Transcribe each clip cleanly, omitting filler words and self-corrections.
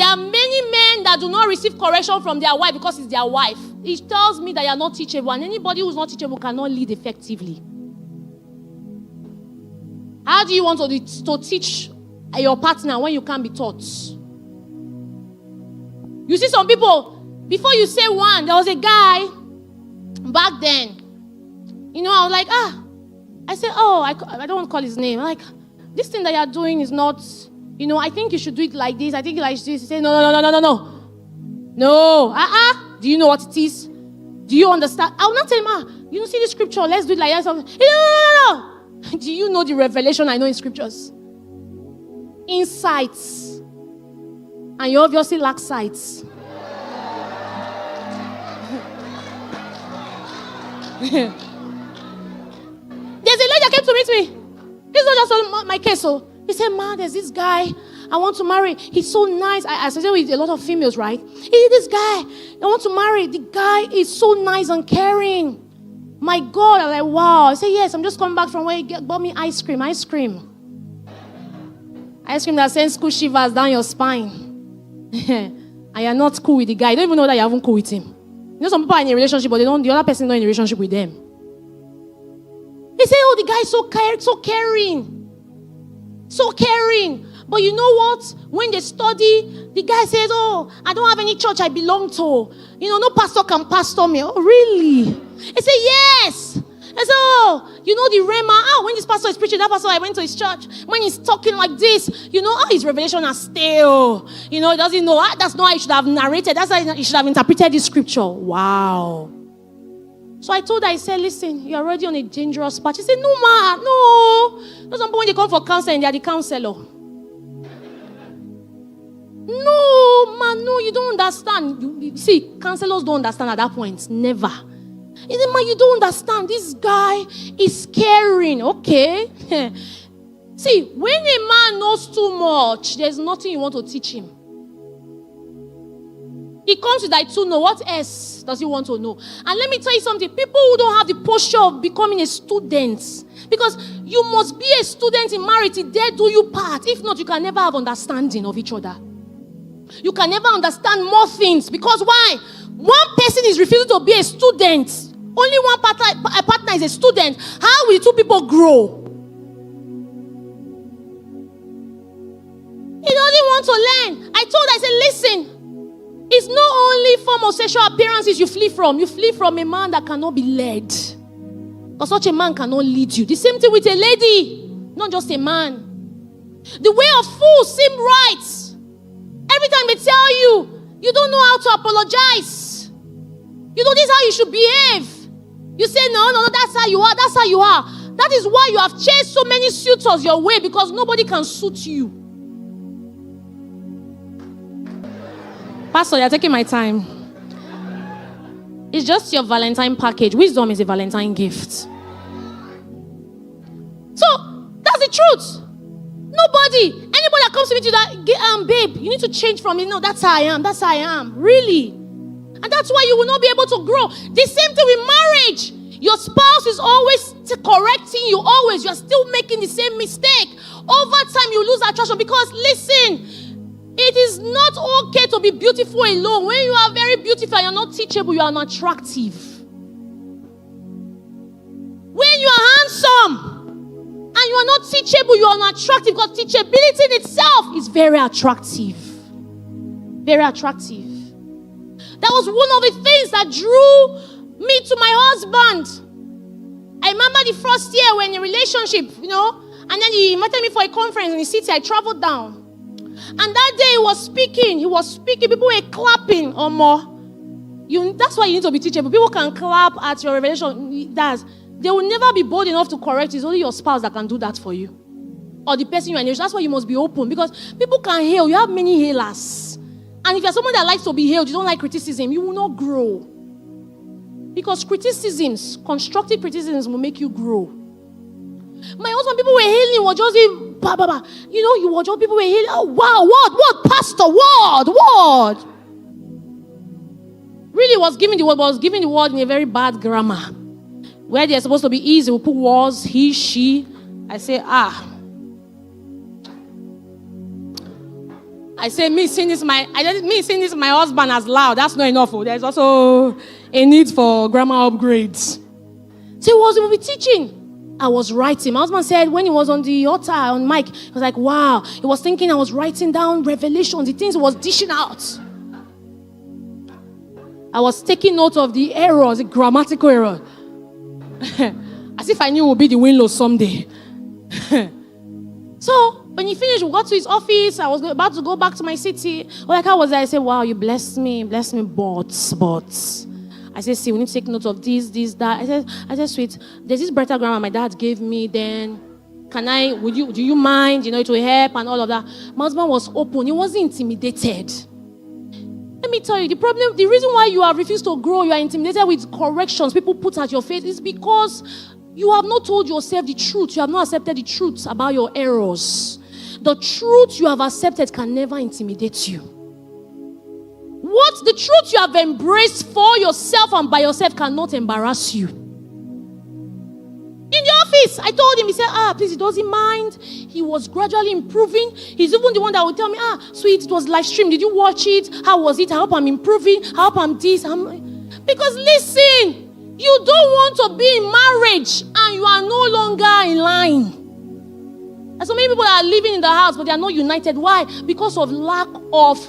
There are many men that do not receive correction from their wife because it's their wife. It tells me that you are not teachable, and anybody who's not teachable cannot lead effectively. How do you want to teach your partner when you can't be taught? You see some people, before you say one, there was a guy back then. You know, I was like, I said, I don't want to call his name. I'm like, this thing that you're doing is not, I think you should do it like this. I think like this. He said, no. No. Do you know what it is? Do you understand? I will not tell him, you don't see the scripture. Let's do it like that. No. Do you know the revelation I know in scriptures? Insights. And you obviously lack sights. There's a lady that came to meet me. This is not just my case. So he said, "Ma, there's this guy I want to marry. He's so nice." I associate with a lot of females, right? This guy I want to marry. The guy is so nice and caring. My God, I'm like, wow. I said, yes, I'm just coming back from where you bought me ice cream. Ice cream that sends cool shivers down your spine. And you're not cool with the guy. You don't even know that you haven't cool with him. You know, some people are in a relationship, but the other person is not in a relationship with them. They say, the guy is so caring. So caring. But you know what? When they study, the guy says, I don't have any church I belong to. No pastor can pastor me. Oh, really? They say, yes. I say, the rhema. When this pastor is preaching, that pastor, I went to his church. When he's talking like this, his revelation are stale. He doesn't know. That's not how he should have narrated. That's how he should have interpreted this scripture. Wow. So I told her, I said, listen, you're already on a dangerous path. She said, no, ma, no. Those people, when they come for counseling, they are the counselor. No, man, no, you don't understand. You see, counselors don't understand at that point. Never. He said, man, you don't understand. This guy is caring. Okay. See, when a man knows too much, there's nothing you want to teach him. He comes with like to know. What else does he want to know? And let me tell you something. People who don't have the posture of becoming a student, because you must be a student in marriage, there do you part. If not, you can never have understanding of each other. You can never understand more things. Because why? One person is refusing to be a student. Only one partner is a student. How will two people grow? He doesn't want to learn. I said, listen, it's not only form of sexual appearances you flee from. You flee from a man that cannot be led. Because such a man cannot lead you. The same thing with a lady, not just a man. The way of fools seem right. Every time they tell you, you don't know how to apologize. This is how you should behave. You say, no, that's how you are. That's how you are. That is why you have chased so many suitors your way, because nobody can suit you. Pastor, you're taking my time. It's just your Valentine package. Wisdom is a Valentine gift. So, that's the truth. Anybody that comes to me to that, babe, you need to change from me. No, that's how I am. That's how I am. Really. And that's why you will not be able to grow. The same thing with marriage. Your spouse is always correcting you. Always. You are still making the same mistake. Over time, you lose attraction. Because, listen, it is not okay to be beautiful alone. When you are very beautiful and you're not teachable, you are not attractive. When you are handsome and you are not teachable, you are not attractive, because teachability in itself is very attractive. Very attractive. That was one of the things that drew me to my husband. I remember the first year when in a relationship, and then he invited me for a conference in the city. I traveled down. And that day he was speaking. People were clapping or more. That's why you need to be teachable. People can clap at your revelation. They will never be bold enough to correct you. It's only your spouse that can do that for you. Or the person you are in. That's why you must be open. Because people can hail. You have many hailers. And if you're someone that likes to be hailed, you don't like criticism, you will not grow. Because constructive criticisms will make you grow. My husband, people were hailing, were just you were just, people were hailing. Oh, wow, what, pastor, what? Really was giving the word, but was giving the word in a very bad grammar. Where they're supposed to be easy, we put was, he, she. I say, And I say, me seeing this my husband as loud. That's not enough. There's also a need for grammar upgrades. So he will be teaching. I was writing. My husband said when he was on the altar, on mic, he was like, wow. He was thinking I was writing down revelations, the things he was dishing out. I was taking note of the errors, the grammatical error. As if I knew it would be the win-loss someday. So, when he finished, we got to his office. I was about to go back to my city. Like, how was I? I said, wow, you blessed me, but. I said, see, we need to take note of this, that. I said, sweet, there's this better grammar my dad gave me, then do you mind, it will help and all of that. My husband was open. He wasn't intimidated. Let me tell you, the reason why you have refused to grow, you are intimidated with corrections people put at your face is because you have not told yourself the truth. You have not accepted the truth about your errors. The truth you have accepted can never intimidate you. What the truth you have embraced for yourself and by yourself cannot embarrass you. In the office, I told him, he said, please, he doesn't mind. He was gradually improving. He's even the one that would tell me, sweet, it was live stream. Did you watch it? How was it? I hope I'm improving. I hope I'm this. Because listen, you don't want to be in marriage and you are no longer in line. And so many people are living in the house, but they are not united. Why? Because of lack of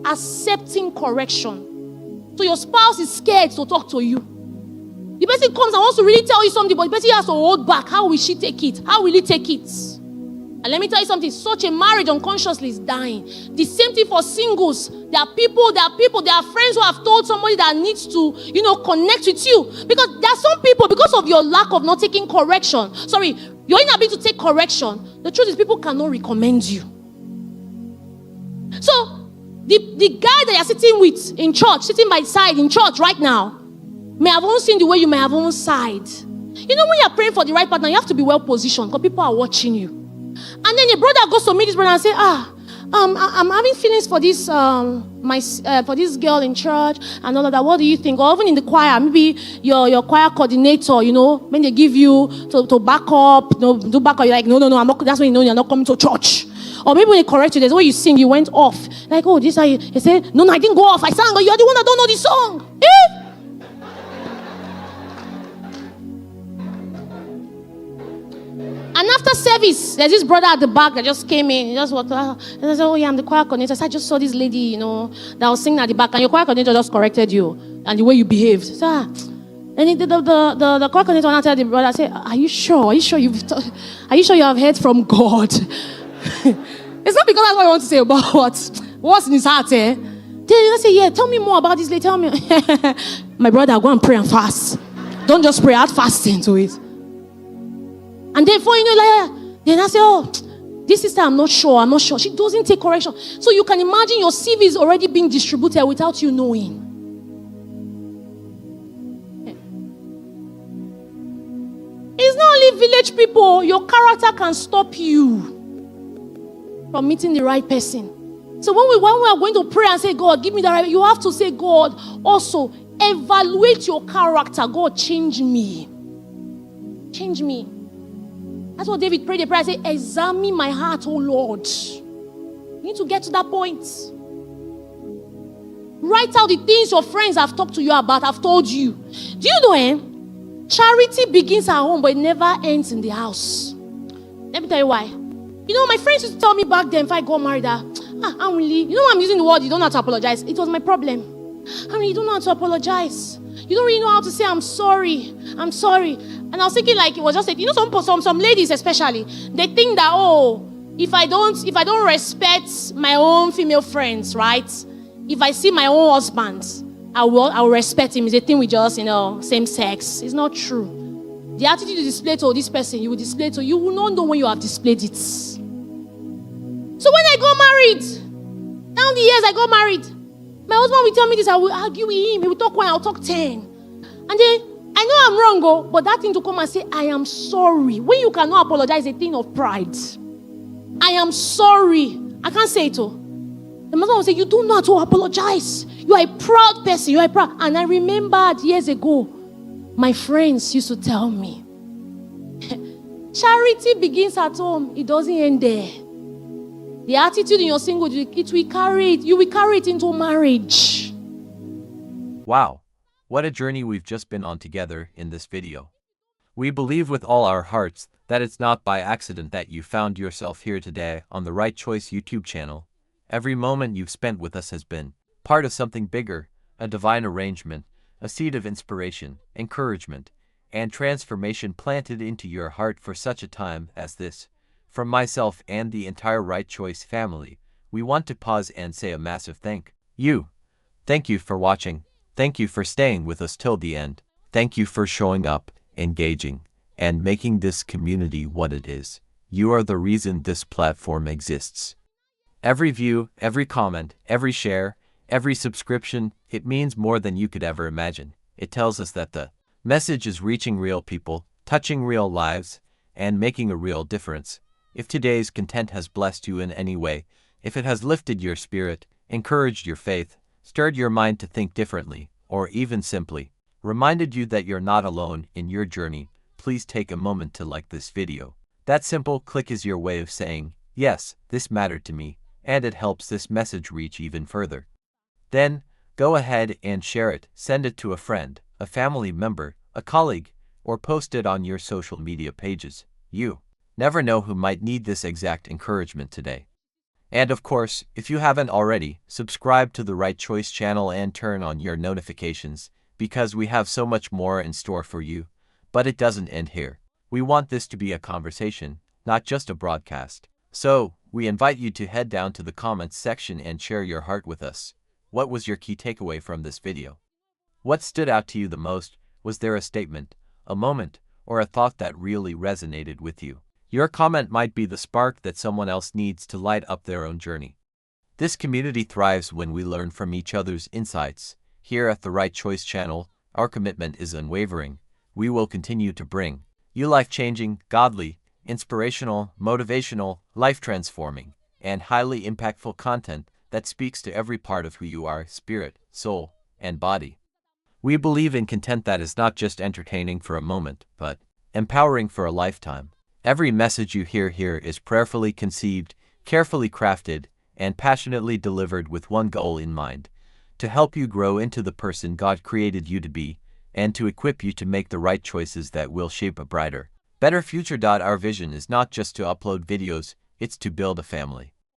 accepting correction. So your spouse is scared to talk to you. The person comes and wants to really tell you something, but the person has to hold back. How will she take it? How will he take it? And let me tell you something. Such a marriage unconsciously is dying. The same thing for singles. There are friends who have told somebody that needs to, connect with you. Because there are some people, because of your lack of not taking correction, your inability to take correction, the truth is people cannot recommend you. So, the guy that you're sitting with in church, sitting by his side in church right now, may have only seen the way you may have only sighed. When you're praying for the right partner, you have to be well positioned because people are watching you. And then your brother goes to meet his brother and say, I'm having feelings for this for this girl in church and all of that. What do you think? Or even in the choir, maybe your choir coordinator, when they give you to back up, do back up, you're like, no, I'm not. That's when you know you're not coming to church. Or maybe when they correct you, there's when you sing, you went off. Like, oh, this I said, no, I didn't go off. I sang, but you're the one that don't know the song. And after service, there's this brother at the back that just came in. He just walked out. And I said, oh yeah, I'm the choir coordinator. So I just saw this lady, that was singing at the back. And your choir coordinator just corrected you. And the way you behaved. So, and the choir coordinator now tell the brother, I said, are you sure? Are you sure you have heard from God? It's not because that's what I want to say about what's in his heart, eh? They say, yeah, tell me more about this lady. Tell me. My brother, go and pray and fast. Don't just pray, add fasting to it. And then before then I say, oh, this sister, I'm not sure. She doesn't take correction. So you can imagine your CV is already being distributed without you knowing. It's not only village people. Your character can stop you from meeting the right person. So when we are going to pray and say, God, give me the right, you have to say, God, also evaluate your character. God, change me. Change me. That's what David prayed the prayer. Say, examine my heart, oh Lord. You need to get to that point. Write out the things your friends have talked to you about, have told you. Do you know, charity begins at home, but it never ends in the house. Let me tell you why. My friends used to tell me back then, if I got married, Anwinli, I'm using the word, you don't know how to apologize. It was my problem. You don't know how to apologize. You don't really know how to say, I'm sorry. And I was thinking like, it was just like, some ladies especially, they think that, if I don't respect my own female friends, right? If I see my own husband, I will respect him. It's a thing with just, same sex. It's not true. The attitude you display to this person, you will display to, you will not know when you have displayed it. So when I got married, down the years I got married, my husband will tell me this, I will argue with him. He will talk 1, I'll talk 10. And then, I know I'm wrong, but that thing to come and say, I am sorry. When you cannot apologize, it's a thing of pride. I am sorry. I can't say it all. The mother will say, you don't know how to apologize. You are a proud person. And I remembered years ago, my friends used to tell me, charity begins at home. It doesn't end there. The attitude in your single, you will carry it into marriage. Wow, what a journey we've just been on together in this video. We believe with all our hearts that it's not by accident that you found yourself here today on the Right Choice YouTube channel. Every moment you've spent with us has been part of something bigger, a divine arrangement, a seed of inspiration, encouragement, and transformation planted into your heart for such a time as this. From myself and the entire Right Choice family, we want to pause and say a massive thank you. Thank you for watching. Thank you for staying with us till the end. Thank you for showing up, engaging, and making this community what it is. You are the reason this platform exists. Every view, every comment, every share, every subscription, it means more than you could ever imagine. It tells us that the message is reaching real people, touching real lives, and making a real difference. If today's content has blessed you in any way, if it has lifted your spirit, encouraged your faith, stirred your mind to think differently, or even simply reminded you that you're not alone in your journey, please take a moment to like this video. That simple click is your way of saying, yes, this mattered to me, and it helps this message reach even further. Then, go ahead and share it, send it to a friend, a family member, a colleague, or post it on your social media pages. You never know who might need this exact encouragement today. And of course, if you haven't already, subscribe to the Right Choice channel and turn on your notifications, because we have so much more in store for you. But it doesn't end here. We want this to be a conversation, not just a broadcast. So, we invite you to head down to the comments section and share your heart with us. What was your key takeaway from this video? What stood out to you the most? Was there a statement, a moment, or a thought that really resonated with you? Your comment might be the spark that someone else needs to light up their own journey. This community thrives when we learn from each other's insights. Here at the Right Choice channel, our commitment is unwavering. We will continue to bring you life-changing, godly, inspirational, motivational, life-transforming, and highly impactful content that speaks to every part of who you are, spirit, soul, and body. We believe in content that is not just entertaining for a moment, but empowering for a lifetime. Every message you hear here is prayerfully conceived, carefully crafted, and passionately delivered with one goal in mind: to help you grow into the person God created you to be, and to equip you to make the right choices that will shape a brighter, better future. Our vision is not just to upload videos, it's to build a family.